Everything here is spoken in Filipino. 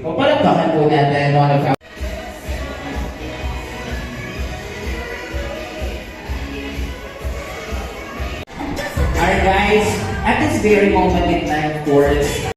Papalakpakan po natin one of our... Alright guys, at this very moment in time, of course,